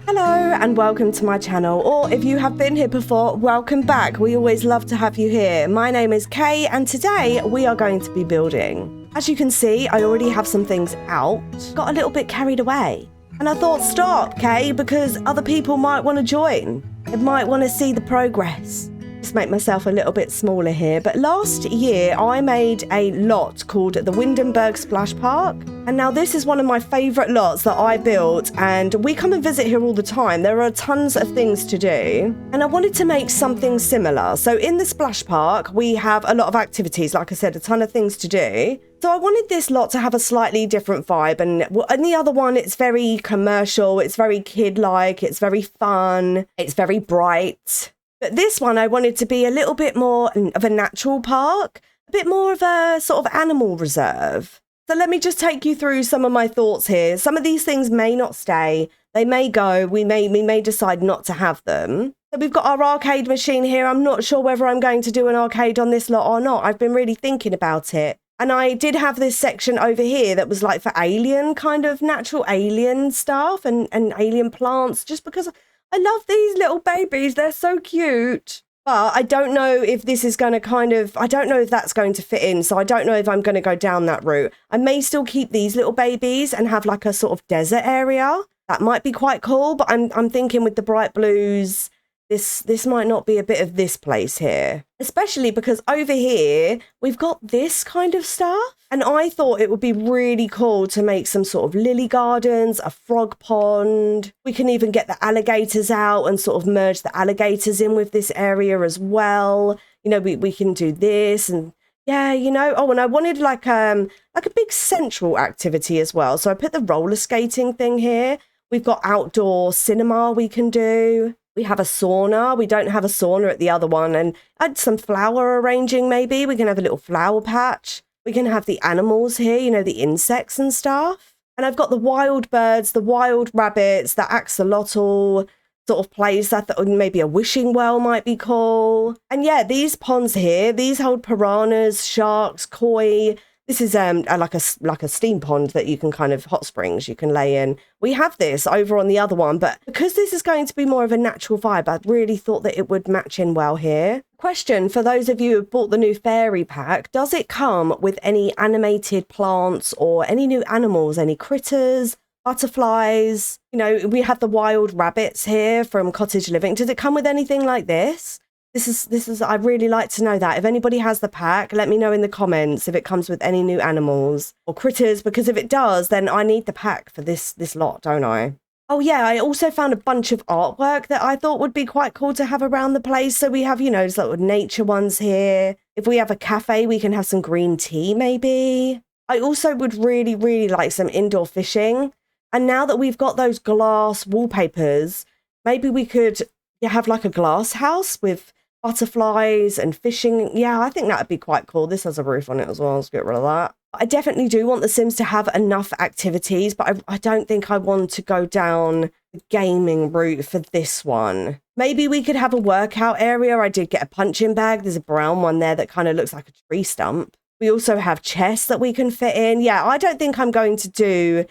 Hello and welcome to my channel, or if you have been here before, welcome back. We always love to have you here. My name is Kay and today we are going to be building. As you can see, I already have some things out. Got a little bit carried away. And I thought, stop, Kay, because other people might want to join. They might want to see the progress. Just make myself a little bit smaller here. But last year, I made a lot called the Windenburg Splash Park. And now this is one of my favourite lots that I built. And we come and visit here all the time. There are tons of things to do. And I wanted to make something similar. So in the Splash Park, we have a lot of activities. Like I said, a ton of things to do. So I wanted this lot to have a slightly different vibe. And the other one, it's very commercial. It's very kid-like. It's very fun. It's very bright. But this one, I wanted to be a little bit more of a natural park, a bit more of a sort of animal reserve. So let me just take you through some of my thoughts here. Some of these things may not stay. They may go. We may decide not to have them. So we've got our arcade machine here. I'm not sure whether I'm going to do an arcade on this lot or not. I've been really thinking about it. And I did have this section over here that was like for alien, kind of natural alien stuff and alien plants, just because I love these little babies. They're so cute. But I don't know if this is going to I don't know if that's going to fit in. So I don't know if I'm going to go down that route. I may still keep these little babies and have like a sort of desert area. That might be quite cool. But I'm thinking with the bright blues, this might not be a bit of this place here. Especially because over here, we've got this kind of stuff. And I thought it would be really cool to make some sort of lily gardens, a frog pond. We can even get the alligators out and sort of merge the alligators in with this area as well. You know, we can do this and yeah, you know. Oh, and I wanted like a big central activity as well. So I put the roller skating thing here. We've got outdoor cinema we can do. We have a sauna. We don't have a sauna at the other one. And add some flower arranging maybe. We can have a little flower patch. We can have the animals here, you know, the insects and stuff. And I've got the wild birds, the wild rabbits, the axolotl sort of place. I thought maybe a wishing well might be cool. And yeah, these ponds here, these hold piranhas, sharks, koi. This is like a steam pond that you can kind of hot springs you can lay in. We have this over on the other one, but because this is going to be more of a natural vibe, I really thought that it would match in well here. Question for those of you who have bought the new fairy pack, does it come with any animated plants or any new animals, any critters, butterflies? You know, we have the wild rabbits here from Cottage Living. Does it come with anything like this? This is, I'd really like to know that. If anybody has the pack, let me know in the comments if it comes with any new animals or critters, because if it does, then I need the pack for this lot, don't I? Oh yeah, I also found a bunch of artwork that I thought would be quite cool to have around the place. So we have, you know, sort of nature ones here. If we have a cafe, we can have some green tea maybe. I also would really, really like some indoor fishing. And now that we've got those glass wallpapers, maybe we could have like a glass house with butterflies and fishing. Yeah, I think that would be quite cool. This has a roof on it as well. Let's get rid of that. I definitely do want The Sims to have enough activities, but I don't think I want to go down the gaming route for this one. Maybe we could have a workout area. I did get a punching bag. There's a brown one there that kind of looks like a tree stump. We also have chests that we can fit in. Yeah, I don't think I'm going to do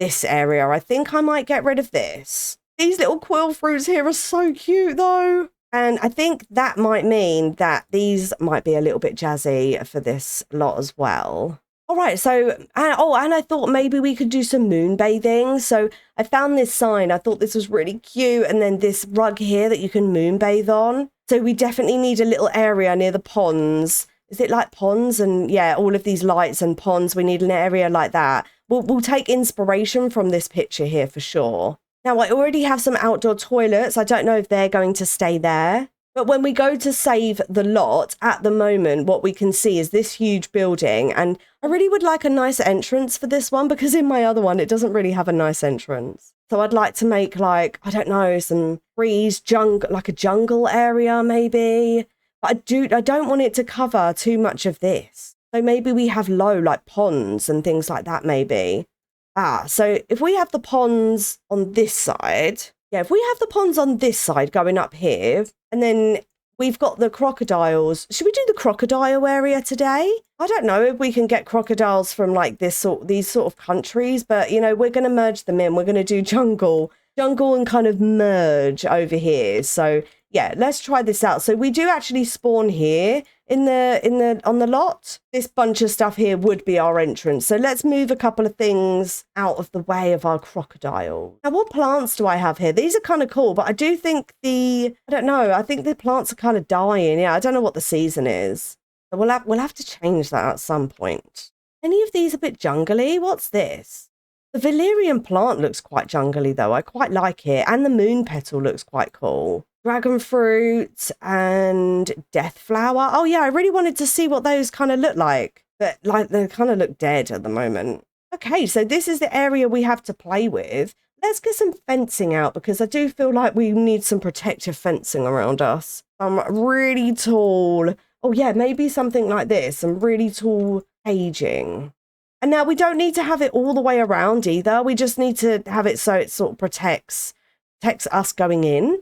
this area. I think I might get rid of this. These little quill fruits here are so cute though. And I think that might mean that these might be a little bit jazzy for this lot as well. All right, so, and I thought maybe we could do some moon bathing. So I found this sign. I thought this was really cute. And then this rug here that you can moon bathe on. So we definitely need a little area near the ponds. Is it like ponds? And yeah, all of these lights and ponds, we need an area like that. We'll take inspiration from this picture here for sure. Now, I already have some outdoor toilets. I don't know if they're going to stay there. But when we go to save the lot, at the moment, what we can see is this huge building. And I really would like a nice entrance for this one, because in my other one, it doesn't really have a nice entrance. So I'd like to make like, I don't know, some trees, like a jungle area maybe. But I don't want it to cover too much of this. So maybe we have low like ponds and things like that maybe. So if we have the ponds on this side, yeah, if we have the ponds on this side going up here, and then we've got the crocodiles. Should we do the crocodile area today? I don't know if we can get crocodiles from like these sort of countries, but you know, we're going to merge them in. We're going to do jungle jungle and kind of merge over here. So yeah, let's try this out. So we do actually spawn here on the lot. This bunch of stuff here would be our entrance. So let's move a couple of things out of the way of our crocodile. Now, what plants do I have here? These are kind of cool, but I do think I don't know. I think the plants are kind of dying. Yeah, I don't know what the season is. So we'll have to change that at some point. Any of these a bit jungly? What's this? The Valerian plant looks quite jungly though. I quite like it. And the moon petal looks quite cool. Dragon fruit and death flower. Oh yeah, I really wanted to see what those kind of look like. But like they kind of look dead at the moment. Okay, so this is the area we have to play with. Let's get some fencing out because I do feel like we need some protective fencing around us. Really tall. Oh yeah, maybe something like this. Some really tall caging. And now we don't need to have it all the way around either. We just need to have it so it sort of protects us going in.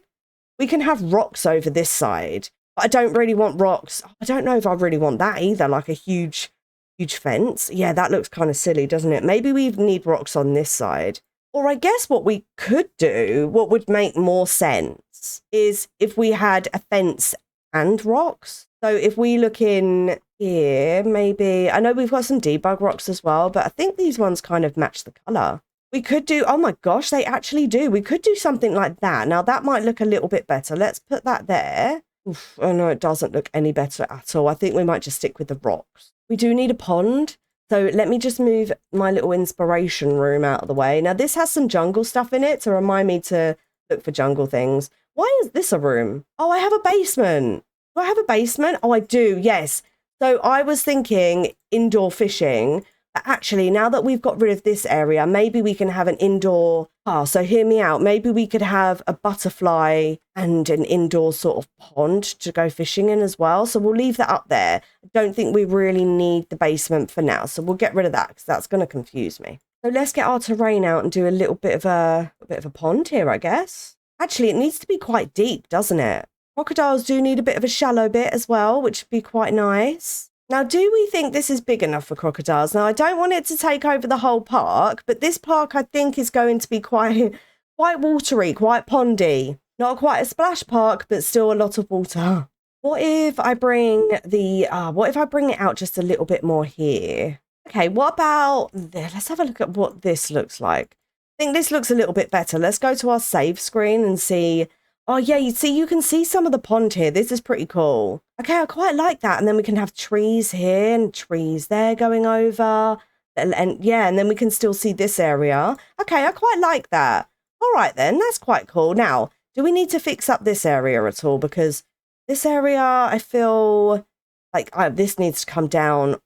We can have rocks over this side, but I don't really want rocks. I don't know if I really want that either, like a huge fence. Yeah, that looks kind of silly, doesn't it? Maybe we need rocks on this side. Or I guess what we could do, what would make more sense, is if we had a fence and rocks. So if we look in here, maybe, I know we've got some debug rocks as well, but I think these ones kind of match the color. We could do, oh my gosh, they actually do. We could do something like that. Now that might look a little bit better. Let's put that there. Oof, oh no, it doesn't look any better at all. I think we might just stick with the rocks. We do need a pond. So let me just move my little inspiration room out of the way. Now this has some jungle stuff in it to remind me to look for jungle things. Why is this a room? Oh, I have a basement. Do I have a basement? Oh, I do. Yes. So I was thinking indoor fishing. But actually, now that we've got rid of this area, maybe we can have an indoor. So hear me out. Maybe we could have a butterfly and an indoor sort of pond to go fishing in as well. So we'll leave that up there. I don't think we really need the basement for now. So we'll get rid of that because that's going to confuse me. So let's get our terrain out and do a little bit of a pond here, I guess. Actually, it needs to be quite deep, doesn't it? Crocodiles do need a bit of a shallow bit as well, which would be quite nice. Now, do we think this is big enough for crocodiles? Now, I don't want it to take over the whole park, but this park, I think, is going to be quite watery, quite pondy. Not quite a splash park, but still a lot of water. What if I bring it out just a little bit more here? Okay, what about this? Let's have a look at what this looks like. I think this looks a little bit better. Let's go to our save screen and see. Oh, yeah, you can see some of the pond here. This is pretty cool. Okay, I quite like that. And then we can have trees here and trees there going over. And yeah, and then we can still see this area. Okay, I quite like that. All right, then, that's quite cool. Now, do we need to fix up this area at all? Because this area, I feel like this needs to come down.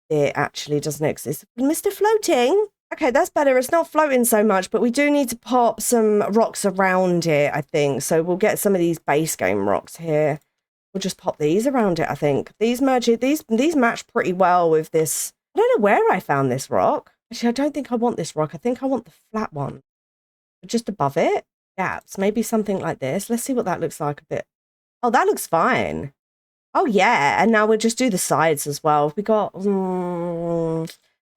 It actually doesn't exist. Mr. Floating. Okay, that's better. It's not floating so much, but we do need to pop some rocks around it, I think. So we'll get some of these base game rocks here. We'll just pop these around it, I think. These match pretty well with this. I don't know where I found this rock. Actually, I don't think I want this rock. I think I want the flat one. Just above it. Gaps. Maybe something like this. Let's see what that looks like a bit. Oh, that looks fine. Oh, yeah. And now we'll just do the sides as well. We got...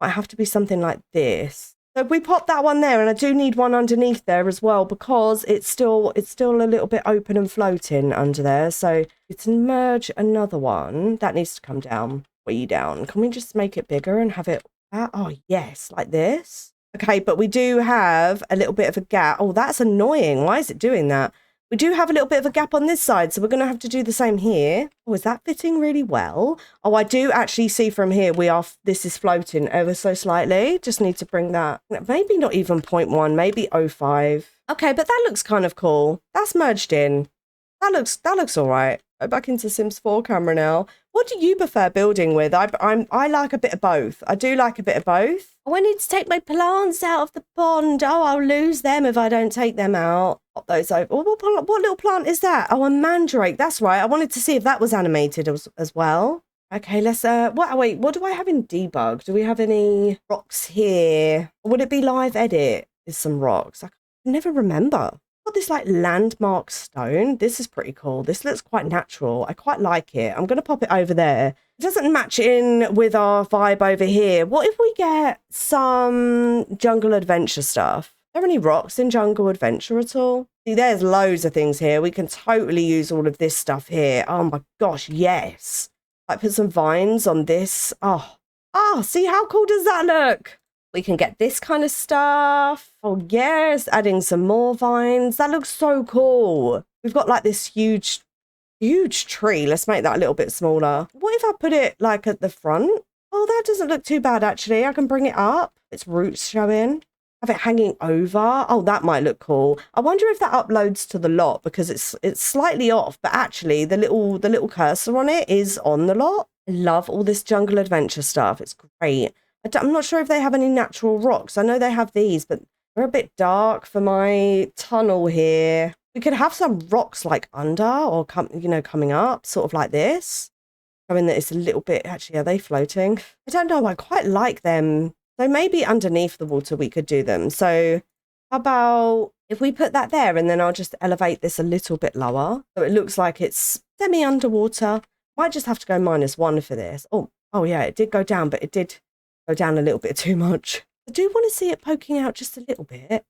might have to be something like this. So if we pop that one there, and I do need one underneath there as well because it's still a little bit open and floating under there. So we can merge another one. That needs to come down, way down. Can we just make it bigger and have it? Oh, yes, like this. Okay, but we do have a little bit of a gap. Oh, that's annoying. Why is it doing that? We do have a little bit of a gap on this side, so we're going to have to do the same here. Oh, is that fitting really well? Oh, I do actually see from here this is floating ever so slightly. Just need to bring that, maybe not even 0.1, maybe 0.5. Okay, but that looks kind of cool. That's merged in. That looks all right. Go back into Sims 4 camera now. What do you prefer building with? I like a bit of both. I do like a bit of both. Oh, I need to take my plants out of the pond. Oh, I'll lose them if I don't take them out. Pop those over. Oh, what little plant is that? Oh, a mandrake. That's right. I wanted to see if that was animated as well. Okay, let's wait, what do I have in debug? Do we have any rocks here? Or would it be live edit? Is some rocks? I can never remember. Got this like landmark stone. This is pretty cool. This looks quite natural. I quite like it. I'm going to pop it over there. It doesn't match in with our vibe over here. What if we get some jungle adventure stuff? Are there any rocks in Jungle Adventure at all? See, there's loads of things here. We can totally use all of this stuff here. Oh my gosh, yes. Like put some vines on this. Oh, see how cool does that look? We can get this kind of stuff. Oh yes, adding some more vines. That looks so cool. We've got like this huge tree. Let's make that a little bit smaller. What if I put it like at the front? Oh, that doesn't look too bad actually. I can bring it up. Its roots showing. Have it hanging over. Oh, that might look cool. I wonder if that uploads to the lot because it's slightly off, but actually the little cursor on it is on the lot. I love all this Jungle Adventure stuff. It's great. I'm not sure if they have any natural rocks. I know they have these, but they're a bit dark for my tunnel here. We could have some rocks like under or coming up, sort of like this. I mean, that it's a little bit, actually, are they floating? I don't know. I quite like them. So maybe underneath the water we could do them. So how about if we put that there and then I'll just elevate this a little bit lower. So it looks like it's semi-underwater. Might just have to go -1 for this. Oh yeah, it did go down, but it did go down a little bit too much. I do want to see it poking out just a little bit.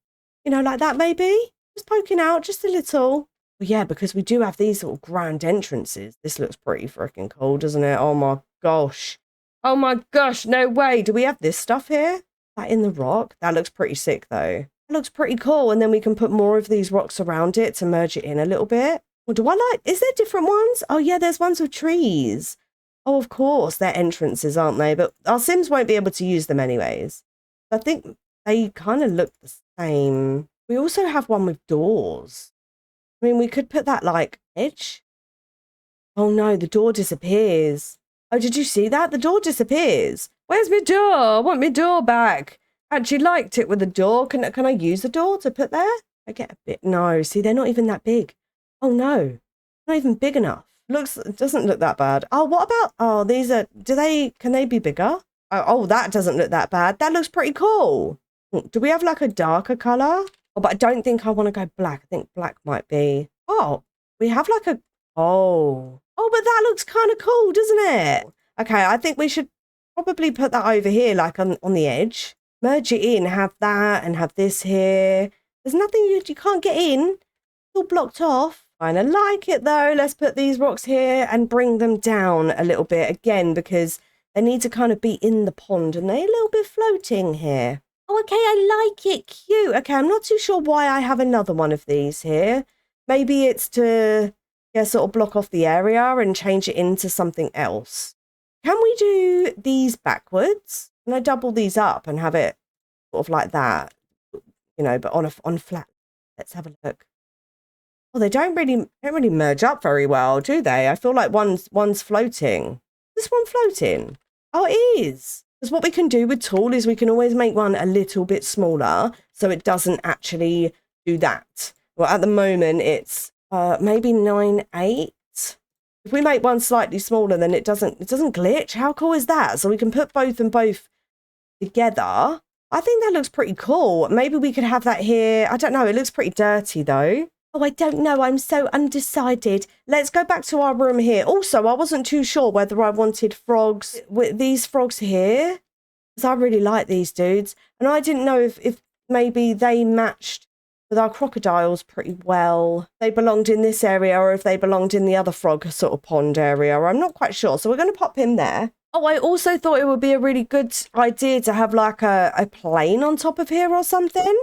You know, like that maybe? Just poking out just a little. Well, yeah, because we do have these little grand entrances. This looks pretty freaking cool, doesn't it? Oh my gosh. Oh my gosh, no way. Do we have this stuff here? That in the rock? That looks pretty sick though. That looks pretty cool. And then we can put more of these rocks around it to merge it in a little bit. Well, do I like, is there different ones? Oh yeah, there's ones with trees. Oh, of course, they're entrances, aren't they? But our Sims won't be able to use them anyways. I think they kind of look the same. We also have one with doors. I mean, we could put that like edge. Oh no, the door disappears. Oh, did you see that? The door disappears. Where's my door? I want my door back. I actually liked it with the door. Can I use the door to put there? I get a bit. No, see, they're not even that big. Oh no, not even big enough. It doesn't look that bad. Oh, what about, oh, these are, can they be bigger? Oh, that doesn't look that bad. That looks pretty cool. Do we have like a darker color? Oh, but I don't think I want to go black. I think black might be, oh, we have like a, oh, but that looks kind of cool, doesn't it? Okay, I think we should probably put that over here, like on the edge. Merge it in, have that and have this here. There's nothing you can't get in. It's all blocked off. Kind of like it though. Let's put these rocks here and bring them down a little bit again because they need to kind of be in the pond and they're a little bit floating here. Oh, okay, I like it. Cute. Okay, I'm not too sure why I have another one of these here. Maybe it's to sort of block off the area and change it into something else. Can we do these backwards? Can I double these up and have it sort of like that? You know, but on flat. Let's have a look. Oh, they don't really merge up very well, do they? I feel like one's floating. Is this one floating? Oh, it is. Because what we can do with tool is we can always make one a little bit smaller so it doesn't actually do that. Well, at the moment it's maybe 9.8. If we make one slightly smaller, then it doesn't glitch. How cool is that? So we can put both together. I think that looks pretty cool. Maybe we could have that here. I don't know. It looks pretty dirty though. Oh, I don't know. I'm so undecided. Let's go back to our room here. Also, I wasn't too sure whether I wanted frogs with these frogs here. Because I really like these dudes. And I didn't know if maybe they matched with our crocodiles pretty well. They belonged in this area or if they belonged in the other frog sort of pond area. I'm not quite sure. So we're going to pop him there. Oh, I also thought it would be a really good idea to have like a plane on top of here or something.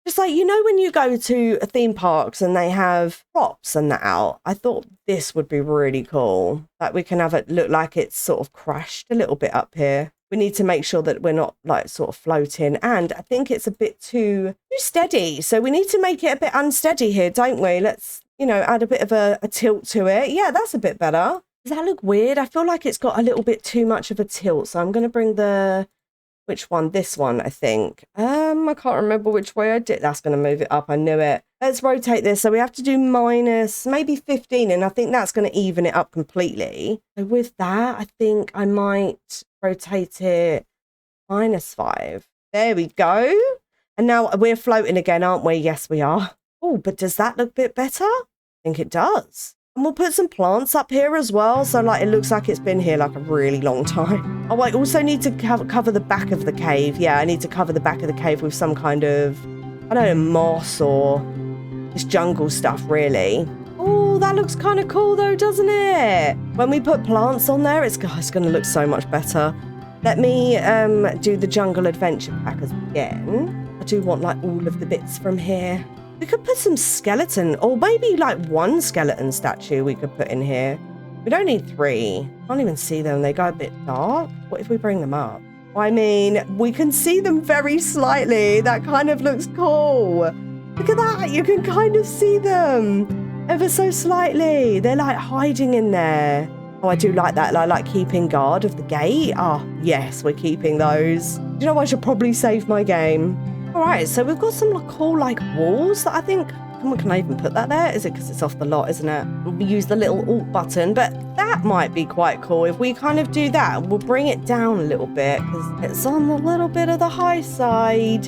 Just like, you know, when you go to theme parks and they have props and that out, I thought this would be really cool. Like we can have it look like it's sort of crashed a little bit up here. We need to make sure that we're not like sort of floating. And I think it's a bit too steady. So we need to make it a bit unsteady here, don't we? Let's, you know, add a bit of a tilt to it. Yeah, that's a bit better. Does that look weird? I feel like it's got a little bit too much of a tilt. So I'm going to bring which one? This one, I think. I can't remember which way I did. That's going to move it up. I knew it. Let's rotate this. So we have to do minus maybe 15. And I think that's going to even it up completely. So with that, I think I might rotate it -5. There we go. And now we're floating again, aren't we? Yes, we are. Oh, but does that look a bit better? I think it does. And we'll put some plants up here as well. So like it looks like it's been here like a really long time. Oh, I also need to cover the back of the cave. Yeah, I need to cover the back of the cave with some kind of I don't know, moss or just jungle stuff, really. Oh, that looks kind of cool though, doesn't it? When we put plants on there, it's going to look so much better. Let me do the jungle adventure pack again. I do want like all of the bits from here. We could put some skeleton, or maybe like one skeleton statue we could put in here. We don't need 3. Can't even see them. They go a bit dark. What if we bring them up? I mean, we can see them very slightly. That kind of looks cool. Look at that. You can kind of see them ever so slightly. They're like hiding in there. Oh, I do like that. I like keeping guard of the gate. Oh, yes, we're keeping those. You know, I should probably save my game. All right, so we've got some cool like walls that I think, can I even put that there? Is it because it's off the lot, isn't it? We use the little alt button, but that might be quite cool. If we kind of do that, we'll bring it down a little bit because it's on a little bit of the high side.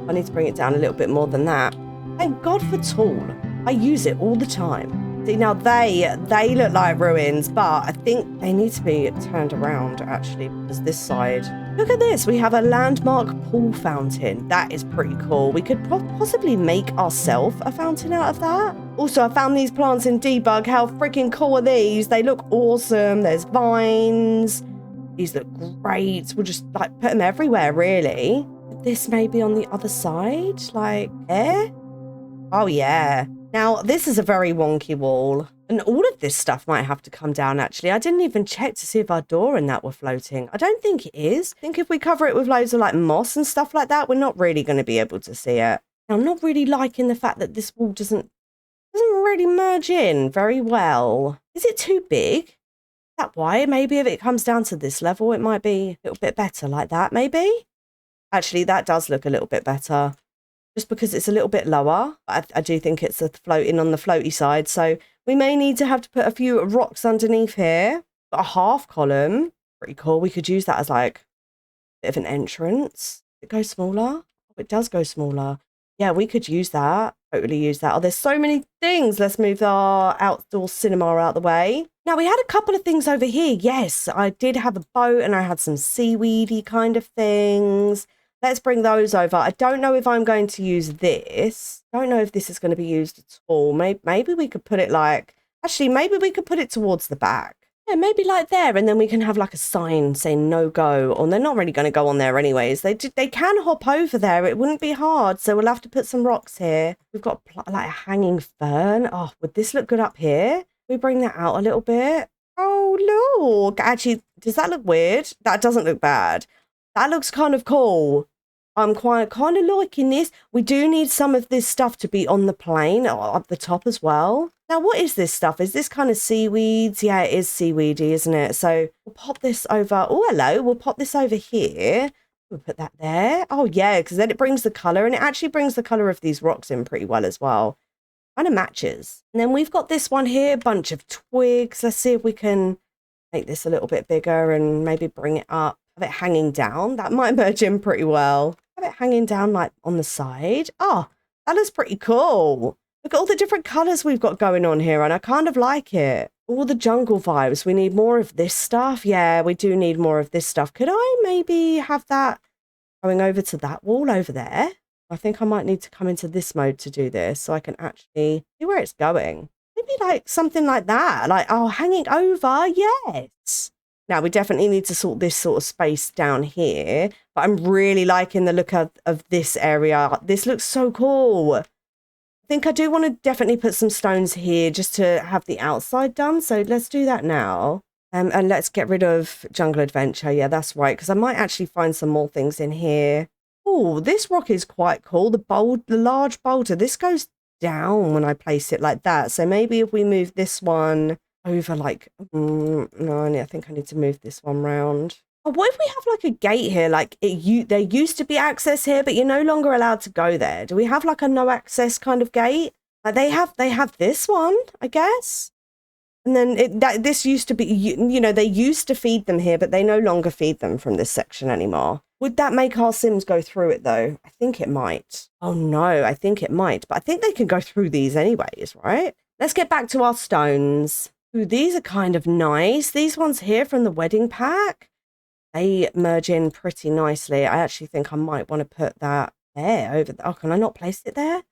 I need to bring it down a little bit more than that. Thank God for tool. I use it all the time. See, now they look like ruins, but I think they need to be turned around actually, because this side. Look at this. We have a landmark pool fountain. That is pretty cool. We could possibly make ourselves a fountain out of that. Also, I found these plants in debug. How freaking cool are these? They look awesome. There's vines. These look great. We'll just like put them everywhere, really. This may be on the other side, like there. Oh, yeah. Now, this is a very wonky wall, and all of this stuff might have to come down, actually. I didn't even check to see if our door and that were floating. I don't think it is. I think if we cover it with loads of, like, moss and stuff like that, we're not really going to be able to see it. Now, I'm not really liking the fact that this wall doesn't really merge in very well. Is it too big? Is that why? Maybe if it comes down to this level, it might be a little bit better like that, maybe? Actually, that does look a little bit better. Just because it's a little bit lower. I do think it's a floating on the floaty side. So we may need to have to put a few rocks underneath here. Got a half column. Pretty cool. We could use that as like a bit of an entrance. It goes smaller. It does go smaller. Yeah, we could use that. Totally use that. Oh, there's so many things. Let's move our outdoor cinema out the way. Now, we had a couple of things over here. Yes, I did have a boat and I had some seaweedy kind of things. Let's bring those over. I don't know if I'm going to use this. I don't know if this is going to be used at all. Maybe we could put it like... Actually, maybe we could put it towards the back. Yeah, maybe like there. And then we can have like a sign saying no go. Or they're not really going to go on there anyways. They can hop over there. It wouldn't be hard. So we'll have to put some rocks here. We've got like a hanging fern. Oh, would this look good up here? We bring that out a little bit. Oh, look. Actually, does that look weird? That doesn't look bad. That looks kind of cool. I'm kind of liking this. We do need some of this stuff to be on the plane or up the top as well. Now, what is this stuff? Is this kind of seaweeds? Yeah, it is seaweedy, isn't it? So we'll pop this over. Oh, hello. We'll pop this over here. We'll put that there. Oh, yeah, because then it brings the colour, and it actually brings the colour of these rocks in pretty well as well. Kind of matches. And then we've got this one here, a bunch of twigs. Let's see if we can make this a little bit bigger and maybe bring it up. Have it hanging down. That might merge in pretty well. Have it hanging down like on the side. Oh, that is pretty cool. Look at all the different colours we've got going on here, and I kind of like it. All the jungle vibes. We need more of this stuff. Yeah, we do need more of this stuff. Could I maybe have that going over to that wall over there? I think I might need to come into this mode to do this so I can actually see where it's going. Maybe like something like that. Like, oh, hanging over. Yes. Now, we definitely need to sort this sort of space down here, but I'm really liking the look of this area. This looks so cool. I think I do want to definitely put some stones here just to have the outside done, so let's do that now. And let's get rid of Jungle Adventure. Yeah, that's right, because I might actually find some more things in here. Oh, this rock is quite cool. The large boulder. This goes down when I place it like that, so maybe if we move this one over like, no, I think I need to move this one round. Oh, what if we have like a gate here? Like there used to be access here, but you're no longer allowed to go there. Do we have like a no access kind of gate? Like they have this one, I guess. And then this used to be, you know, they used to feed them here, but they no longer feed them from this section anymore. Would that make our Sims go through it though? I think it might. Oh no, I think it might, but I think they can go through these anyways, right? Let's get back to our stones. Ooh, these are kind of nice. These ones here from the wedding pack, they merge in pretty nicely. I actually think I might want to put that there over there. Oh, can I not place it there?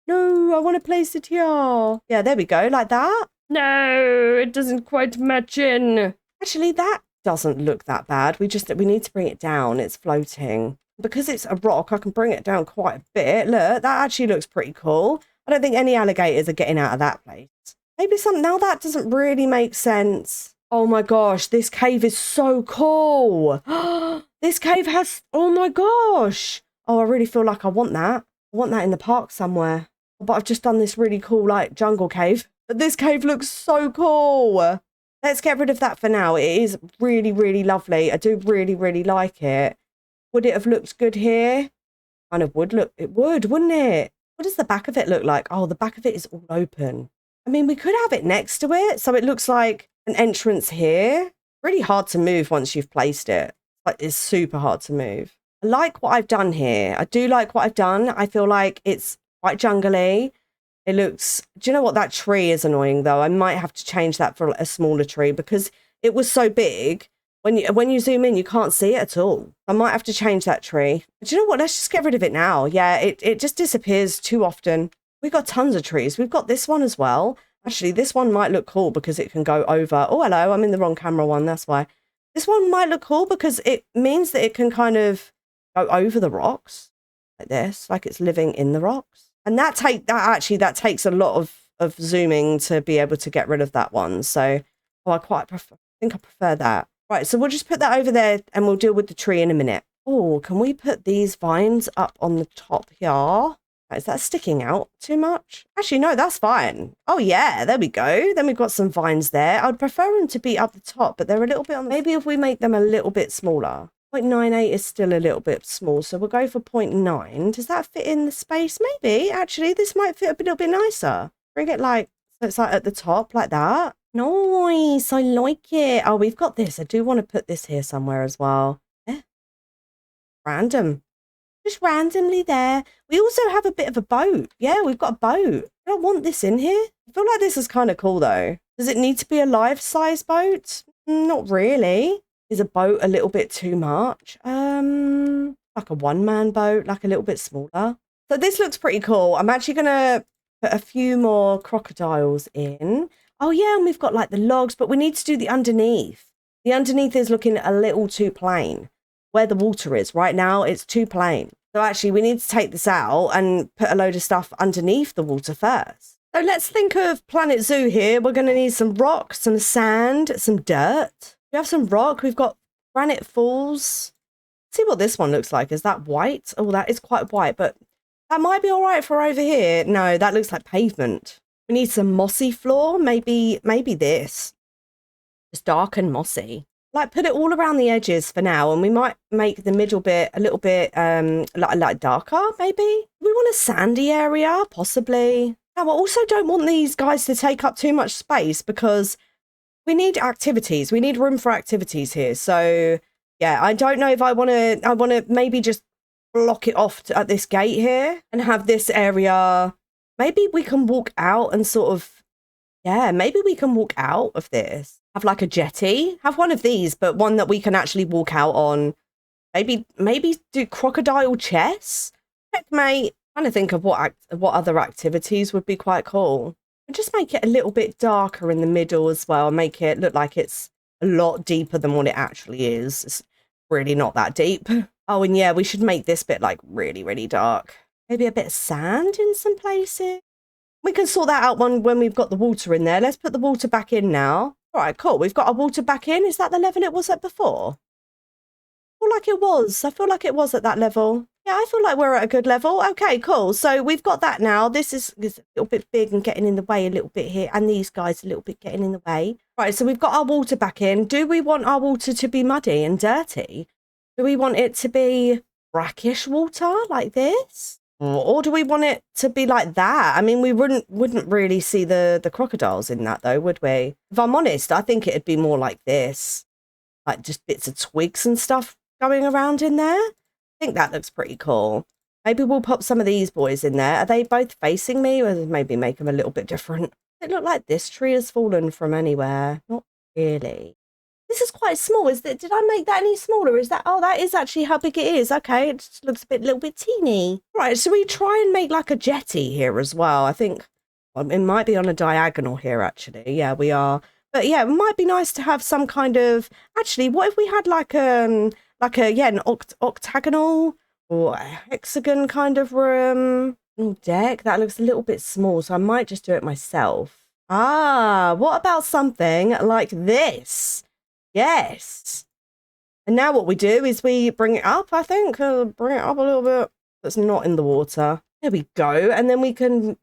No, I want to place it here. Yeah, there we go, like that. No, it doesn't quite match in. Actually, that doesn't look that bad. We need to bring it down. It's floating. Because it's a rock, I can bring it down quite a bit. Look, that actually looks pretty cool. I don't think any alligators are getting out of that place. Maybe some, now that doesn't really make sense. Oh my gosh, this cave is so cool. This cave has, oh my gosh. Oh, I really feel like I want that. I want that in the park somewhere. But I've just done this really cool, like, jungle cave. But this cave looks so cool. Let's get rid of that for now. It is really, really lovely. I do really, really like it. Would it have looked good here? Kind of would look. It would, wouldn't it? What does the back of it look like? Oh, the back of it is all open. I mean, we could have it next to it. So it looks like an entrance here. Really hard to move once you've placed it. Like, it's super hard to move. I like what I've done here. I do like what I've done. I feel like it's quite jungly. It looks, do you know what? That tree is annoying though. I might have to change that for a smaller tree because it was so big. When you zoom in, you can't see it at all. I might have to change that tree. But do you know what? Let's just get rid of it now. Yeah, it just disappears too often. We've got tons of trees. We've got this one as well. Actually, this one might look cool because it can go over. Oh, hello. I'm in the wrong camera one. That's why. This one might look cool because it means that it can kind of go over the rocks like this, like it's living in the rocks. And that takes a lot of zooming to be able to get rid of that one. So I think I prefer that. Right, so we'll just put that over there and we'll deal with the tree in a minute. Oh, can we put these vines up on the top here? Is that sticking out too much? Actually, no, that's fine. Oh, yeah, there we go. Then we've got some vines there. I'd prefer them to be up the top, but they're a little bit on... Maybe if we make them a little bit smaller. 0.98 is still a little bit small, so we'll go for 0.9. Does that fit in the space? Maybe. Actually, this might fit a little bit nicer. Bring it like... So it's like at the top, like that. Nice, I like it. Oh, we've got this. I do want to put this here somewhere as well. Yeah. Random. Just randomly there. We also have a bit of a boat. Yeah, we've got a boat. I don't want this in here. I feel like this is kind of cool though. Does it need to be a life-size boat? Not really. Is a boat a little bit too much? Like a one-man boat, like a little bit smaller. So this looks pretty cool. I'm actually going to put a few more crocodiles in. Oh, yeah, and we've got, like, the logs, but we need to do the underneath. The underneath is looking a little too plain. Where the water is right now, it's too plain. So, actually, we need to take this out and put a load of stuff underneath the water first. So, let's think of Planet Zoo here. We're going to need some rock, some sand, some dirt. We have some rock. We've got granite falls. Let's see what this one looks like. Is that white? Oh, that is quite white, but that might be all right for over here. No, that looks like pavement. We need some mossy floor, maybe this. Just dark and mossy. Like put it all around the edges for now, and we might make the middle bit a little bit like darker, maybe. We want a sandy area, possibly. Now, I also don't want these guys to take up too much space because we need activities. We need room for activities here. So yeah, I don't know if I want to maybe just block it off at this gate here and have this area. Maybe we can walk out and sort of, yeah, maybe we can walk out of this. Have like a jetty. Have one of these, but one that we can actually walk out on. Maybe do crocodile chess. Checkmate. Trying to think of what other activities would be quite cool. And just make it a little bit darker in the middle as well. Make it look like it's a lot deeper than what it actually is. It's really not that deep. Oh, and yeah, we should make this bit like really, really dark. Maybe a bit of sand in some places. We can sort that out when we've got the water in there. Let's put the water back in now. All right, cool. We've got our water back in. Is that the level it was at before? I feel like it was. I feel like it was at that level. Yeah, I feel like we're at a good level. Okay, cool. So we've got that now. This is a little bit big and getting in the way a little bit here. And these guys a little bit getting in the way. Right, so we've got our water back in. Do we want our water to be muddy and dirty? Do we want it to be brackish water like this? Or do we want it to be like that? I mean, we wouldn't really see the crocodiles in that, though, would we? If I'm honest, I think it'd be more like this. Like just bits of twigs and stuff going around in there. I think that looks pretty cool. Maybe we'll pop some of these boys in there. Are they both facing me? Or maybe make them a little bit different. It look like this tree has fallen from anywhere. Not really. This is quite small. Did I make that any smaller? Is that, oh, that is actually how big it is. Okay, it just looks a little bit teeny. Right, so we try and make like a jetty here as well. I think it might be on a diagonal here, actually. Yeah, we are. But yeah, it might be nice to have some kind of, actually, what if we had an octagonal or a hexagon kind of room deck? That looks a little bit small, so I might just do it myself. Ah, what about something like this? Yes. And now what we do is we bring it up, I think. Bring it up a little bit. That's not in the water. There we go. And then we can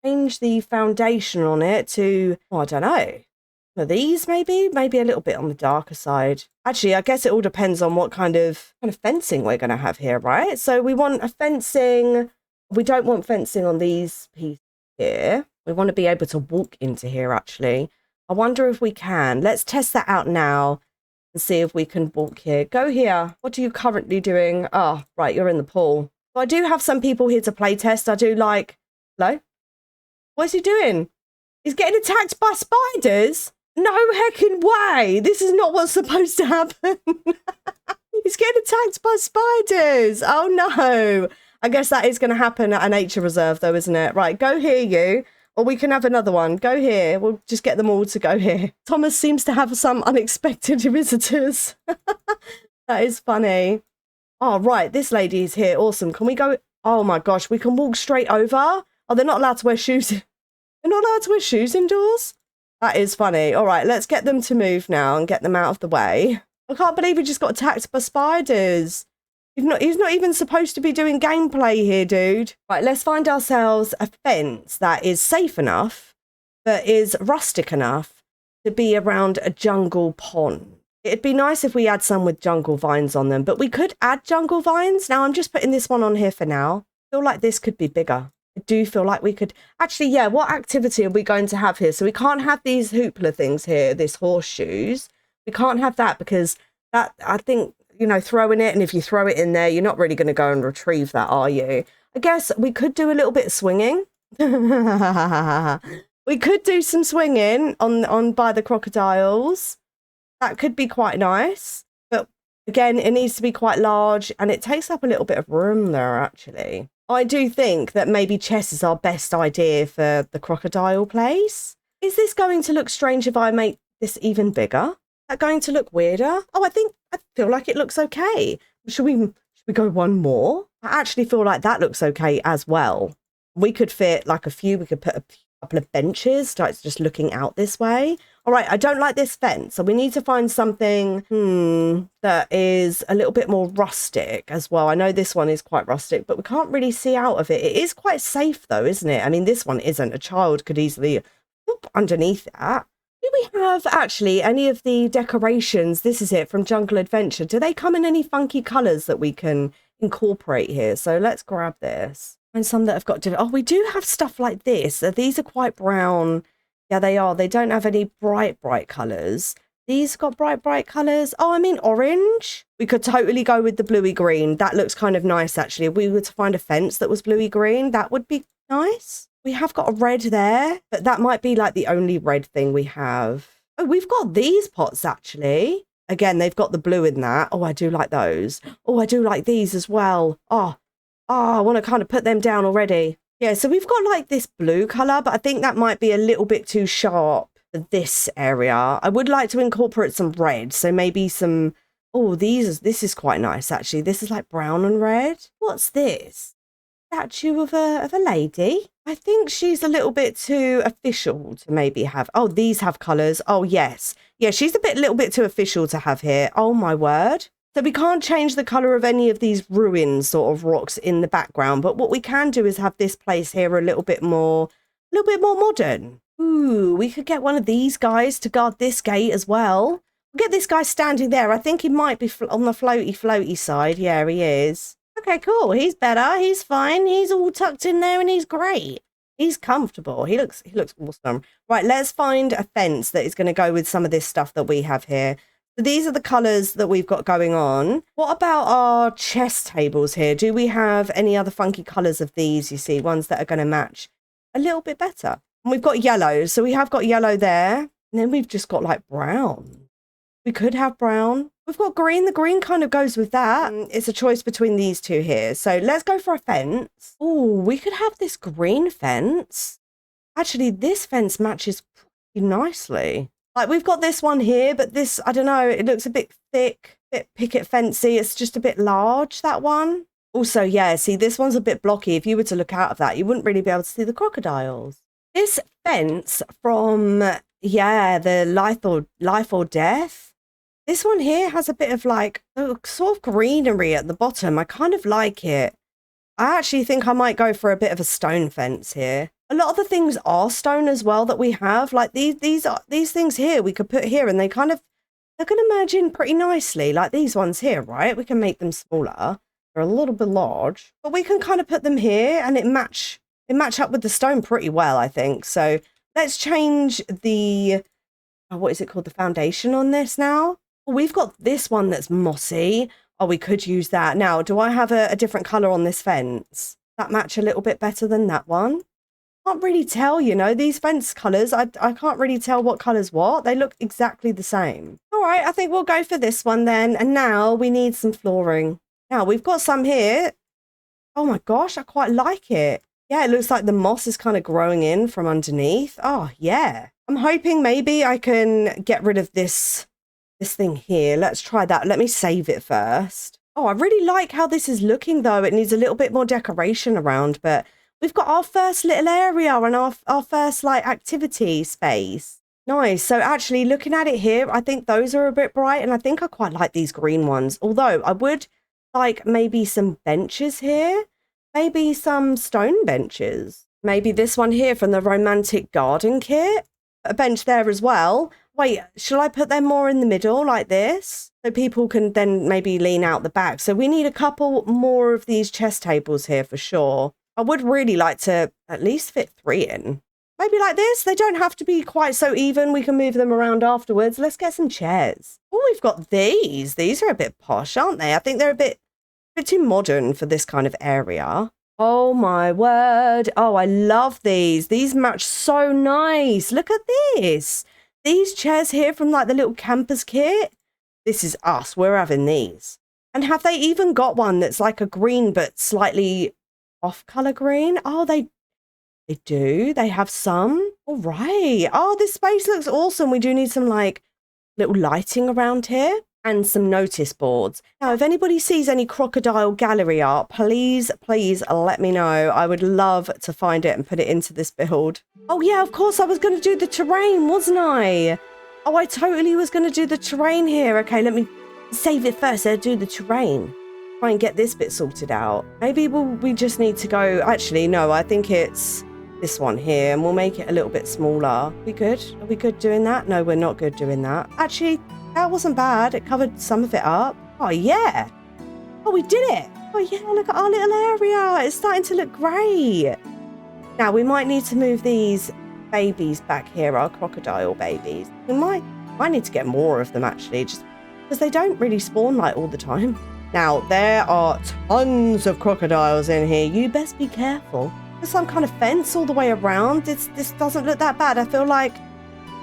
change the foundation on it to, oh, I don't know. These maybe a little bit on the darker side. Actually, I guess it all depends on what kind of fencing we're going to have here, right? So we want a fencing. We don't want fencing on these pieces here. We want to be able to walk into here, actually. I wonder if we can. Let's test that out now and see if we can walk here. Go here. What are you currently doing? Oh, right, you're in the pool. So I do have some people here to play test. I do like... Hello? What's he doing? He's getting attacked by spiders? No heckin' way. This is not what's supposed to happen. He's getting attacked by spiders. Oh, no. I guess that is going to happen at a nature reserve, though, isn't it? Right, go here, you. Or we can have another one. Go here. We'll just get them all to go here. Thomas seems to have some unexpected visitors. That is funny. Oh, right. This lady is here. Awesome. Can we go? Oh, my gosh. We can walk straight over. Oh, they're not allowed to wear shoes. They're not allowed to wear shoes indoors? That is funny. All right, let's get them to move now and get them out of the way. I can't believe we just got attacked by spiders. He's not even supposed to be doing gameplay here, dude. Right, let's find ourselves a fence that is safe enough, but is rustic enough to be around a jungle pond. It'd be nice if we had some with jungle vines on them, but we could add jungle vines. Now, I'm just putting this one on here for now. I feel like this could be bigger. I do feel like we could... Actually, yeah, what activity are we going to have here? So we can't have these hoopla things here, this horseshoes. We can't have that because that, I think... You know, throwing it, and if you throw it in there, you're not really going to go and retrieve that, are you? I guess we could do a little bit of swinging. We could do some swinging on by the crocodiles. That could be quite nice. But again, it needs to be quite large, and it takes up a little bit of room there, actually. I do think that maybe chess is our best idea for the crocodile place. Is this going to look strange if I make this even bigger? Is that going to look weirder? Oh, I feel like it looks okay. Should we go one more? I actually feel like that looks okay as well. We could fit like a few. We could put a couple of benches, start just looking out this way. All right, I don't like this fence, so we need to find something that is a little bit more rustic as well. I know this one is quite rustic, but we can't really see out of it. It is quite safe though, isn't it? I mean, this one isn't. A child could easily whoop underneath that. Do we have actually any of the decorations? This is it from Jungle Adventure. Do they come in any funky colours that we can incorporate here? So let's grab this. And some that have got different... Oh, we do have stuff like this. These are quite brown. Yeah, they are. They don't have any bright colours. These got bright colours. Oh, I mean orange. We could totally go with the bluey green. That looks kind of nice, actually. If we were to find a fence that was bluey green, that would be nice. We have got a red there, but that might be like the only red thing we have. Oh, we've got these pots, actually. Again, they've got the blue in that. Oh, I do like those. Oh, I do like these as well. Oh, I want to kind of put them down already. Yeah, so we've got like this blue colour, but I think that might be a little bit too sharp for this area. I would like to incorporate some red, so maybe some... Oh, this is quite nice, actually. This is like brown and red. What's this? Statue of a lady. I think she's a little bit too official to maybe have. Oh, these have colours. Oh, yes. Yeah, she's a little bit too official to have here. Oh, my word. So we can't change the colour of any of these ruins sort of rocks in the background. But what we can do is have this place here a little bit more modern. Ooh, we could get one of these guys to guard this gate as well. We'll get this guy standing there. I think he might be on the floaty side. Yeah, he is. Okay, cool. He's better. He's fine. He's all tucked in there and he's great. He's comfortable. He looks awesome. Right, let's find a fence that is going to go with some of this stuff that we have here. So these are the colours that we've got going on. What about our chess tables here? Do we have any other funky colours of these, you see? Ones that are going to match a little bit better. And we've got yellow. So we have got yellow there. And then we've just got like brown. We could have brown. We've got green. The green kind of goes with that. It's a choice between these two here. So let's go for a fence. Oh, we could have this green fence. Actually, this fence matches pretty nicely. Like, we've got this one here, but this, I don't know, it looks a bit thick, a bit picket fencey. It's just a bit large, that one. Also, yeah, see, this one's a bit blocky. If you were to look out of that, you wouldn't really be able to see the crocodiles. This fence from, yeah, the Life or Death. This one here has a bit of like sort of greenery at the bottom. I kind of like it. I actually think I might go for a bit of a stone fence here. A lot of the things are stone as well that we have. Like these things here we could put here, and they're going to merge in pretty nicely. Like these ones here, right? We can make them smaller. They're a little bit large, but we can kind of put them here, and it match up with the stone pretty well, I think. So let's change the what is it called? The foundation on this now. Well, we've got this one that's mossy. Oh, we could use that. Now, do I have a different colour on this fence? That match a little bit better than that one? Can't really tell, you know, these fence colours. I can't really tell what colour's what. They look exactly the same. All right, I think we'll go for this one then. And now we need some flooring. Now, we've got some here. Oh my gosh, I quite like it. Yeah, it looks like the moss is kind of growing in from underneath. Oh, yeah. I'm hoping maybe I can get rid of this thing here. Let's try that. Let me save it first. Oh, I really like how this is looking, though. It needs a little bit more decoration around, but we've got our first little area and our first, like, activity space. Nice. So actually, looking at it here, I think those are a bit bright, and I think I quite like these green ones. Although, I would like maybe some benches here. Maybe some stone benches. Maybe this one here from the Romantic Garden kit. A bench there as well. Wait, shall I put them more in the middle like this? So people can then maybe lean out the back. So we need a couple more of these chess tables here for sure. I would really like to at least fit 3 in. Maybe like this. They don't have to be quite so even. We can move them around afterwards. Let's get some chairs. Oh, we've got these. These are a bit posh, aren't they? I think they're a bit too modern for this kind of area. Oh my word. Oh, I love these. These match so nice. Look at this. These chairs here from like the little campers kit. This is us. We're having these. And have they even got one that's like a green but slightly off color green? Oh, they do. They have some. All right. Oh, this space looks awesome. We do need some like little lighting around here. And some notice boards. Now, if anybody sees any crocodile gallery art, please let me know. I would love to find it and put it into this build. Oh, yeah, of course, I was going to do the terrain, wasn't I? Oh, I totally was going to do the terrain here. Okay, let me save it first. I'll do the terrain. Try and get this bit sorted out. Maybe we just need to go... Actually, no, I think it's this one here, and we'll make it a little bit smaller. Are we good? Are we good doing that? No, we're not good doing that. Actually... That wasn't bad. It covered some of it up. Oh, yeah. Oh, we did it. Oh, yeah, look at our little area. It's starting to look great. Now, we might need to move these babies back here, our crocodile babies. We might need to get more of them, actually, just because they don't really spawn, like, all the time. Now, there are tons of crocodiles in here. You best be careful. There's some kind of fence all the way around. This doesn't look that bad. I feel like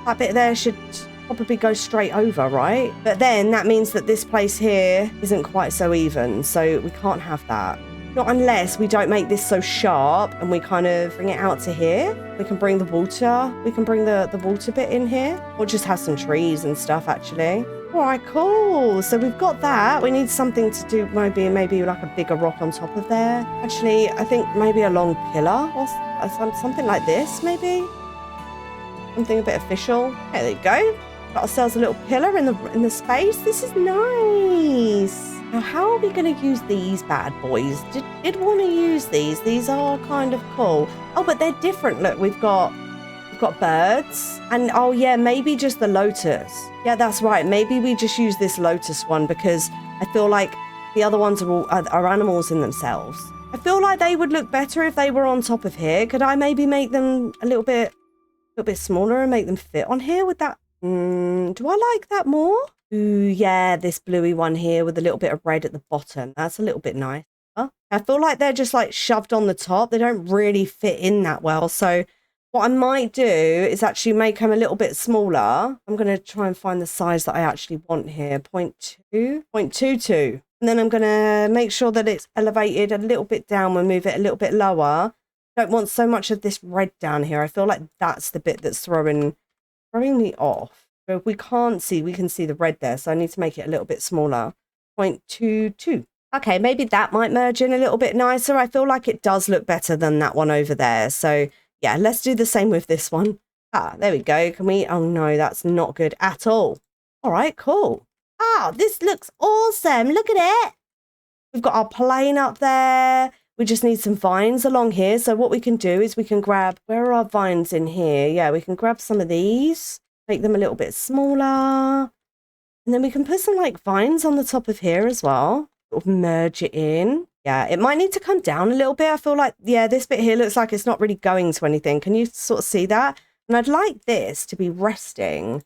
that bit there should... probably go straight over, right? But then that means that this place here isn't quite so even, so we can't have that. Not unless we don't make this so sharp and we kind of bring it out to here. We can bring the water. We can bring the water bit in here, or just have some trees and stuff, actually. All right, cool. So we've got that. We need something to do, maybe like a bigger rock on top of there. Actually, I think maybe a long pillar or something like this, maybe. Something a bit official. Okay, there you go. Got ourselves a little pillar in the space. This is nice. Now, how are we going to use these bad boys? Did want to use these. These are kind of cool. Oh, but they're different. Look, we've got birds, and oh yeah, maybe just the lotus. Yeah, that's right. Maybe we just use this lotus one because I feel like the other ones are animals in themselves. I feel like they would look better if they were on top of here. Could I maybe make them a little bit smaller and make them fit on here with that? Do I like that more? Ooh, yeah, this bluey one here with a little bit of red at the bottom. That's a little bit nice. Huh? I feel like they're just like shoved on the top. They don't really fit in that well. So What I might do is actually make them a little bit smaller. I'm going to try and find the size that I actually want here. 0.22. And then I'm going to make sure that it's elevated a little bit down and move it a little bit lower. Don't want so much of this red down here. I feel like that's the bit that's throwing me off. So if we can't see, we can see the red there. So I need to make it a little bit smaller. 0.22. Okay, maybe that might merge in a little bit nicer. I feel like it does look better than that one over there. So yeah, let's do the same with this one. Ah, there we go. Can we? Oh no, that's not good at all. All right, cool. Ah, this looks awesome. Look at it. We've got our plane up there. We just need some vines along here. So what we can do is we can grab, where are our vines in here? Yeah, we can grab some of these, make them a little bit smaller. And then we can put some like vines on the top of here as well. Sort of merge it in. Yeah, it might need to come down a little bit. I feel like, yeah, this bit here looks like it's not really going to anything. Can you sort of see that? And I'd like this to be resting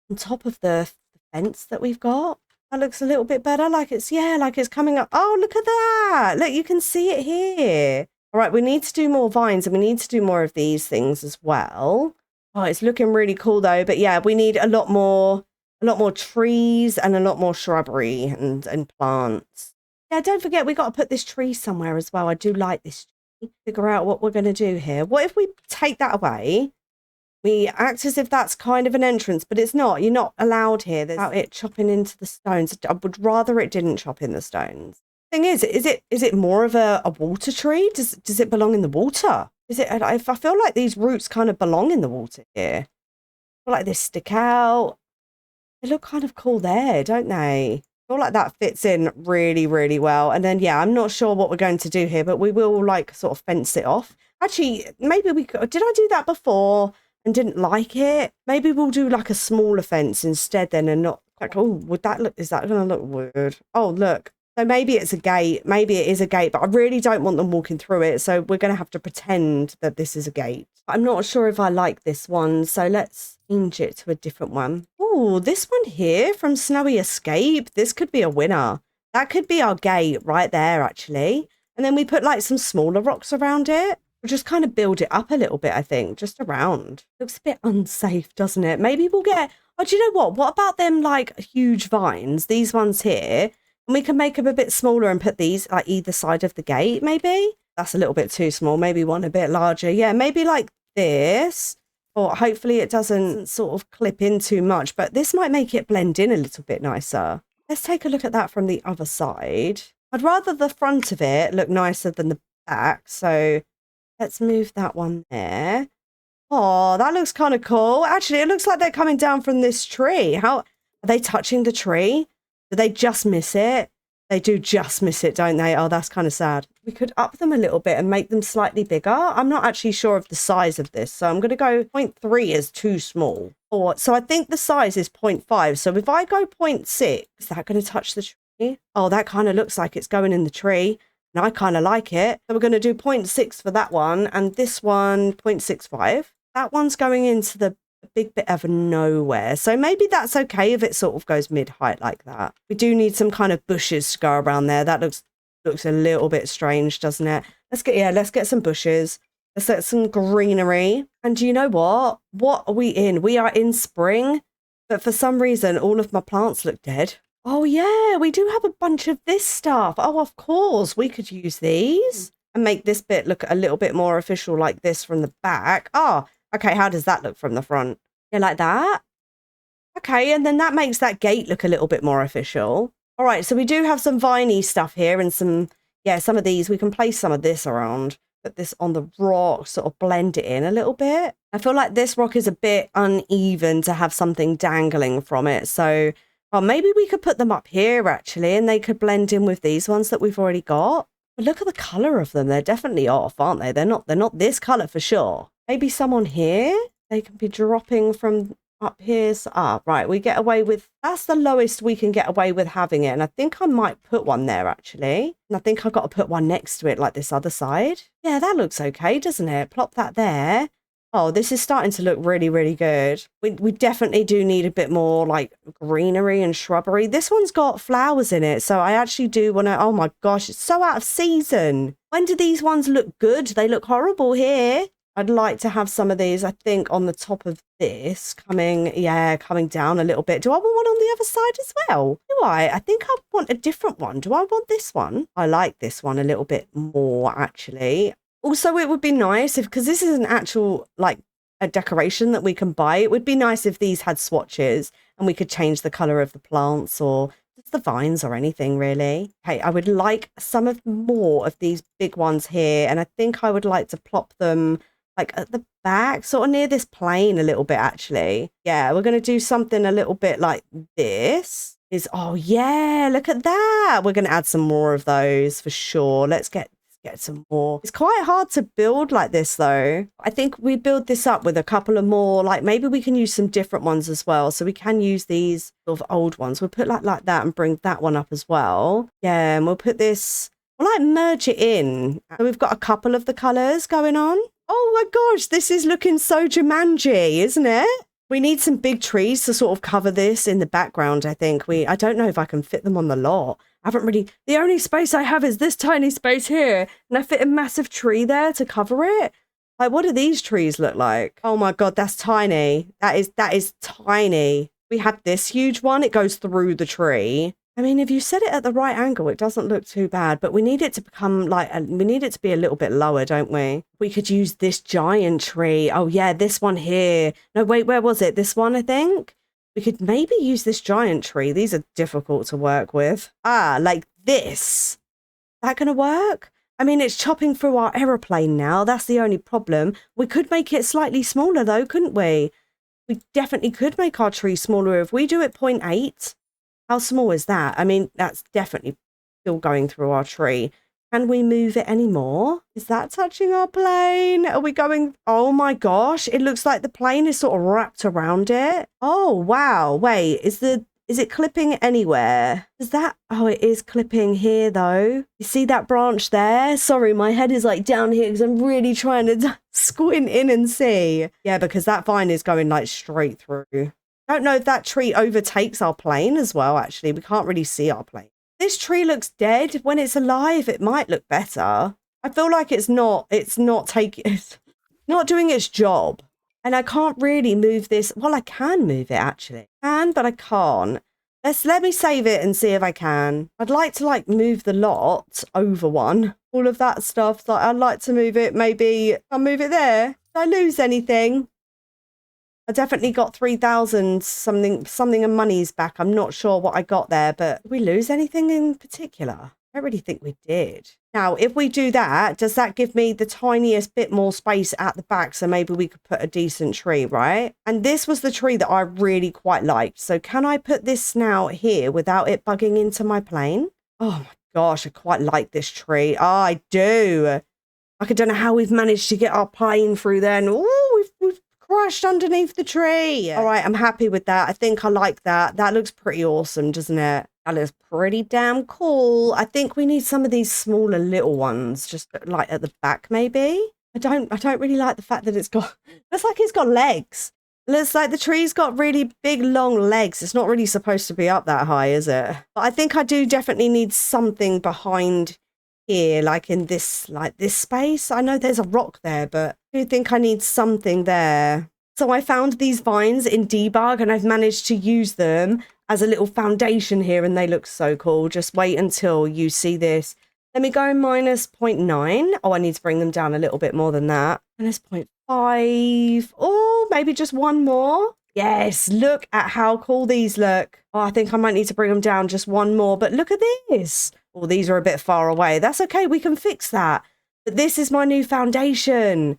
on top of the fence that we've got. That looks a little bit better. Like it's, yeah, like it's coming up. Oh, look at that. Look, you can see it here. All right, we need to do more vines and we need to do more of these things as well. Oh, it's looking really cool though. But yeah, we need a lot more trees and a lot more shrubbery and plants. Yeah, don't forget, we got to put this tree somewhere as well. I do like this tree. Figure out what we're going to do here. What if we take that away? We act as if that's kind of an entrance, but it's not. You're not allowed here without it chopping into the stones. I would rather it didn't chop in the stones. Thing is it more of a water tree? Does it belong in the water? I feel like these roots kind of belong in the water here. I feel like they stick out. They look kind of cool there, don't they? I feel like that fits in really, really well. And then, yeah, I'm not sure what we're going to do here, but we will like sort of fence it off. Actually, maybe we could. Did I do that before and didn't like it? Maybe we'll do like a smaller fence instead then and not like, oh, would that look, is that going to look weird? Oh, look. So maybe it's a gate. Maybe it is a gate, but I really don't want them walking through it. So we're going to have to pretend that this is a gate. I'm not sure if I like this one. So let's change it to a different one. Oh, this one here from Snowy Escape. This could be a winner. That could be our gate right there, actually. And then we put like some smaller rocks around it. We'll just kind of build it up a little bit, I think, just around. Looks a bit unsafe, doesn't it? Maybe we'll get... Oh, do you know what? What about them like huge vines? These ones here. And we can make them a bit smaller and put these like either side of the gate, maybe? That's a little bit too small. Maybe one a bit larger. Yeah, maybe like this. Or hopefully it doesn't sort of clip in too much. But this might make it blend in a little bit nicer. Let's take a look at that from the other side. I'd rather the front of it look nicer than the back. So let's move that one there. Oh, that looks kind of cool. Actually, it looks like they're coming down from this tree. How are they touching the tree? Do they just miss it? They do just miss it, don't they? Oh, that's kind of sad. We could up them a little bit and make them slightly bigger. I'm not actually sure of the size of this. So I'm going to go 0.3 is too small. Or so I think the size is 0.5. So if I go 0.6, is that going to touch the tree? Oh, that kind of looks like it's going in the tree. And I kind of like it. So we're going to do 0.6 for that one. And this one, 0.65. That one's going into the big bit of nowhere. So maybe that's okay if it sort of goes mid-height like that. We do need some kind of bushes to go around there. That looks a little bit strange, doesn't it? Let's get some bushes. Let's get some greenery. And do you know what? What are we in? We are in spring, but for some reason, all of my plants look dead. Oh yeah, we do have a bunch of this stuff. Oh, of course, we could use these and make this bit look a little bit more official like this from the back. Oh, okay, how does that look from the front? Yeah, like that. Okay, and then that makes that gate look a little bit more official. All right, so we do have some viney stuff here and some of these. We can place some of this around. Put this on the rock, sort of blend it in a little bit. I feel like this rock is a bit uneven to have something dangling from it. So maybe we could put them up here, actually, and they could blend in with these ones that we've already got. But look at the colour of them. They're definitely off, aren't they? They're not this colour for sure. Maybe someone here, they can be dropping from up here. So, right, we get away with, that's the lowest we can get away with having it. And I think I might put one there, actually. And I think I've got to put one next to it, like this other side. Yeah, that looks okay, doesn't it? Plop that there. Oh, this is starting to look really, really good. We definitely do need a bit more like greenery and shrubbery. This one's got flowers in it. So I actually do want to, oh my gosh, it's so out of season. When do these ones look good? They look horrible here. I'd like to have some of these, I think, on the top of this coming down a little bit. Do I want one on the other side as well? Do I? I think I want a different one. Do I want this one? I like this one a little bit more, actually. Also, it would be nice if, because this is an actual, like, a decoration that we can buy. It would be nice if these had swatches and we could change the color of the plants or just the vines or anything, really. Okay, I would like some more of these big ones here, and I think I would like to plop them like at the back, sort of near this plane a little bit, actually. Yeah, we're going to do something a little bit like this. Oh yeah, look at that. We're going to add some more of those for sure. Let's get some more. It's quite hard to build like this, though. I think we build this up with a couple of more, like maybe we can use some different ones as well. So we can use these sort of old ones. We'll put like that and bring that one up as well. Yeah, and we'll put this, we'll like merge it in. So we've got a couple of the colors going on. Oh my gosh, this is looking so Jumanji, isn't it? We need some big trees to sort of cover this in the background, I think. I don't know if I can fit them on the lot. I haven't really... The only space I have is this tiny space here. And I fit a massive tree there to cover it. Like, what do these trees look like? Oh my God, that's tiny. That is tiny. We have this huge one. It goes through the tree. I mean, if you set it at the right angle, it doesn't look too bad, but we need it to become like, we need it to be a little bit lower, don't we? We could use this giant tree. Oh yeah, this one here. No, wait, where was it? This one, I think? We could maybe use this giant tree. These are difficult to work with. Ah, like this. Is that going to work? I mean, it's chopping through our aeroplane now. That's the only problem. We could make it slightly smaller though, couldn't we? We definitely could make our tree smaller. If we do it 0.8, how small is that? I mean, that's definitely still going through our tree. Can we move it anymore? Is that touching our plane? Are we going... Oh my gosh, it looks like the plane is sort of wrapped around it. Oh, wow. Wait, is it clipping anywhere? Is that... Oh, it is clipping here though. You see that branch there? Sorry, my head is like down here because I'm really trying to squint in and see. Yeah, because that vine is going like straight through. I don't know if that tree overtakes our plane as well, actually. We can't really see our plane. This tree looks dead. When it's alive, it might look better. I feel like it's not doing its job. And I can't really move this. Well, I can move it, actually. I can, but I can't. Let me save it and see if I can. I'd like to, like, move the lot over one. All of that stuff. Like, I'd like to move it, maybe I'll move it there. Did I lose anything? I definitely got 3,000 something of monies back. I'm not sure what I got there, but did we lose anything in particular? I don't really think we did. Now, if we do that, does that give me the tiniest bit more space at the back? So maybe we could put a decent tree, right? And this was the tree that I really quite liked. So can I put this now here without it bugging into my plane? Oh my gosh, I quite like this tree. Oh, I do. I don't know how we've managed to get our plane through there. And ooh, we've crashed underneath the tree. All right, I'm happy with that. I think I like that. That looks pretty awesome, doesn't it? That looks pretty damn cool. I think we need some of these smaller little ones, just like at the back, maybe. I don't really like the fact that looks like it's got legs. Looks like the tree's got really big, long legs. It's not really supposed to be up that high, is it? But I think I do definitely need something behind here, like in this, space. I know there's a rock there, but I do think I need something there. So I found these vines in debug and I've managed to use them as a little foundation here and they look so cool. Just wait until you see this. Let me go minus 0.9. Oh, I need to bring them down a little bit more than that. Minus 0.5. Oh, maybe just one more. Yes, look at how cool these look. Oh, I think I might need to bring them down just one more, but look at this. Oh, these are a bit far away. That's okay, we can fix that. But this is my new foundation.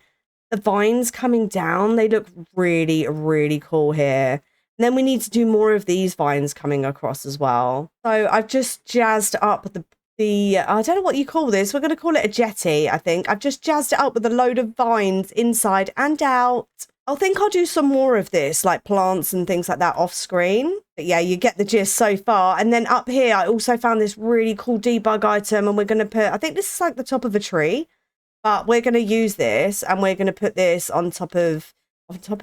The vines coming down, they look really, really cool here. And then we need to do more of these vines coming across as well. So I've just jazzed up the I don't know what you call this. We're going to call it a jetty, I think. I've just jazzed it up with a load of vines inside and out. I think I'll do some more of this, like plants and things like that off screen. But yeah, you get the gist so far. And then up here, I also found this really cool debug item and we're going to put, I think this is like the top of a tree, but we're going to use this and we're going to put this on top of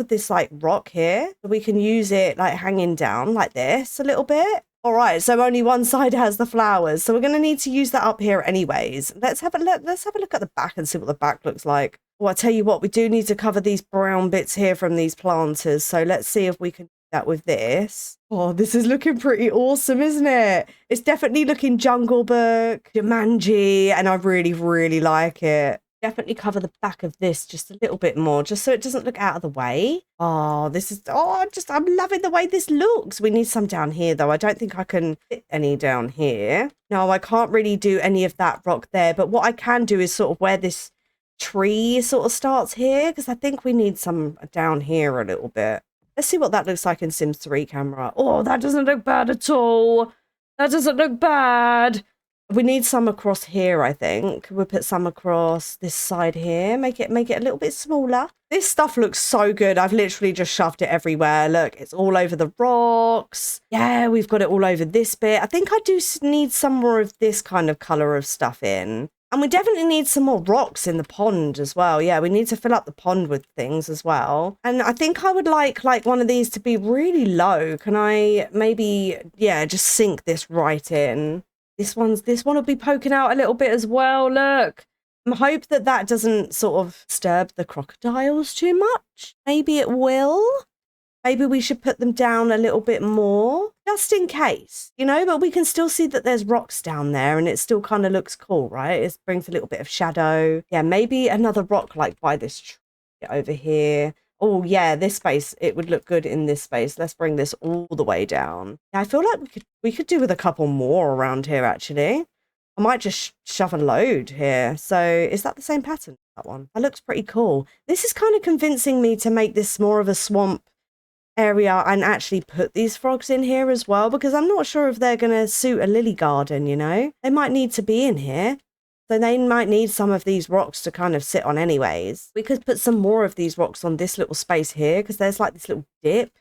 this like rock here. So we can use it like hanging down like this a little bit. All right, so only one side has the flowers. So we're going to need to use that up here anyways. Let's have a look at the back and see what the back looks like. Well, I tell you what, we do need to cover these brown bits here from these planters. So let's see if we can do that with this. Oh, this is looking pretty awesome, isn't it? It's definitely looking Jungle Book, Jumanji, and I really, really like it. Definitely cover the back of this just a little bit more, just so it doesn't look out of the way. Oh, this is, I'm loving the way this looks. We need some down here, though. I don't think I can fit any down here. No, I can't really do any of that rock there. But what I can do is sort of where this tree sort of starts here, because I think we need some down here a little bit. Let's see what that looks like in Sims 3 camera. Oh, that doesn't look bad at all. That doesn't look bad. We need some across here, I think. We'll put some across this side here. Make it a little bit smaller. This stuff looks so good. I've literally just shoved it everywhere. Look, it's all over the rocks. Yeah, we've got it all over this bit. I think I do need some more of this kind of colour of stuff in. And we definitely need some more rocks in the pond as well. Yeah, we need to fill up the pond with things as well. And I think I would like one of these to be really low. Can I maybe, yeah, just sink this right in? This one will be poking out a little bit as well. Look, I hope that that doesn't sort of disturb the crocodiles too much. Maybe it will. Maybe we should put them down a little bit more, just in case, you know, but we can still see that there's rocks down there and it still kind of looks cool, right? It brings a little bit of shadow. Yeah, maybe another rock like by this tree over here. Oh, yeah, this space, it would look good in this space. Let's bring this all the way down. Yeah, I feel like we could do with a couple more around here, actually. I might just shove a load here. So is that the same pattern? That one. That looks pretty cool. This is kind of convincing me to make this more of a swamp area and actually put these frogs in here as well, because I'm not sure if they're going to suit a lily garden, you know? They might need to be in here. So they might need some of these rocks to kind of sit on anyways. We could put some more of these rocks on this little space here because there's like this little dip.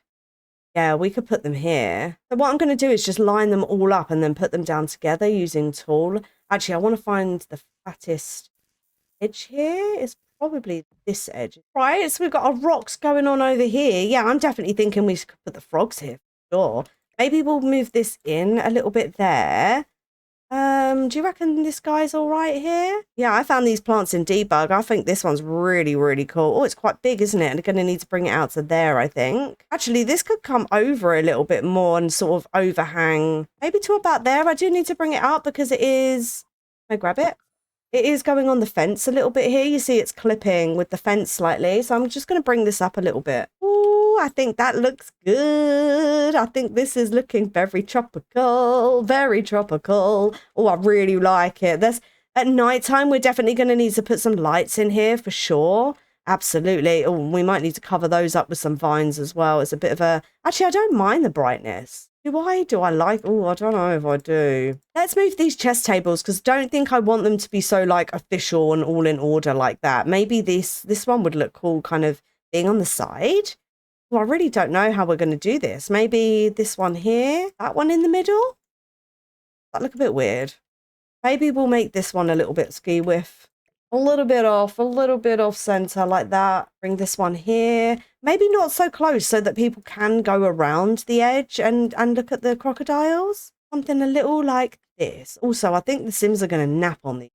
Yeah, we could put them here. So what I'm going to do is just line them all up and then put them down together using tool. Actually, I want to find the fattest edge here. It's probably this edge. Right, so we've got our rocks going on over here. Yeah, I'm definitely thinking we could put the frogs here. Sure. Maybe we'll move this in a little bit there. Do you reckon this guy's all right here? Yeah, I found these plants in debug. I think this one's really, really cool. Oh, it's quite big, isn't it? And I'm going to need to bring it out to there, I think. Actually, this could come over a little bit more and sort of overhang. Maybe to about there. I do need to bring it up because it is... Can I grab it? It is going on the fence a little bit here. You see it's clipping with the fence slightly. So I'm just going to bring this up a little bit. Ooh, I think that looks good. I think this is looking very tropical. Very tropical. Oh, I really like it. At nighttime, we're definitely going to need to put some lights in here for sure. Absolutely. Oh, we might need to cover those up with some vines as well. It's a bit of a... Actually, I don't mind the brightness. Do I like... Oh, I don't know if I do. Let's move these chest tables because I don't think I want them to be so like official and all in order like that. Maybe this one would look cool kind of being on the side. Well, I really don't know how we're going to do this. Maybe this one here, that one in the middle. That look a bit weird. Maybe we'll make this one a little bit ski whiff. A little bit off center like that. Bring this one here. Maybe not so close so that people can go around the edge and look at the crocodiles. Something a little like this. Also, I think the Sims are going to nap on these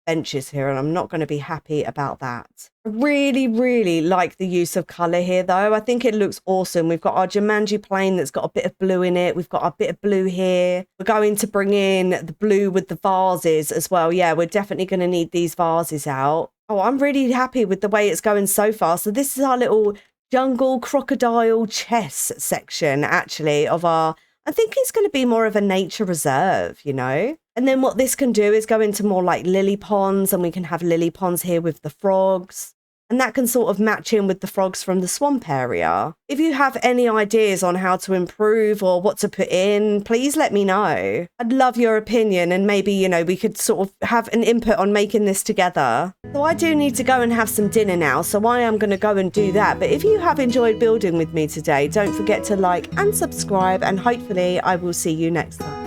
benches here and I'm not going to be happy about that. I really like the use of colour here though. I think it looks awesome. We've got our Jumanji plane that's got a bit of blue in it. We've got a bit of blue here. We're going to bring in the blue with the vases as well. Yeah, we're definitely going to need these vases out. Oh, I'm really happy with the way it's going so far. So this is our little jungle crocodile chess section actually of our... I think it's going to be more of a nature reserve, you know? And then what this can do is go into more like lily ponds and we can have lily ponds here with the frogs. And that can sort of match in with the frogs from the swamp area. If you have any ideas on how to improve or what to put in, please let me know. I'd love your opinion and maybe, you know, we could sort of have an input on making this together. So I do need to go and have some dinner now, so I am going to go and do that. But if you have enjoyed building with me today, don't forget to like and subscribe and hopefully I will see you next time.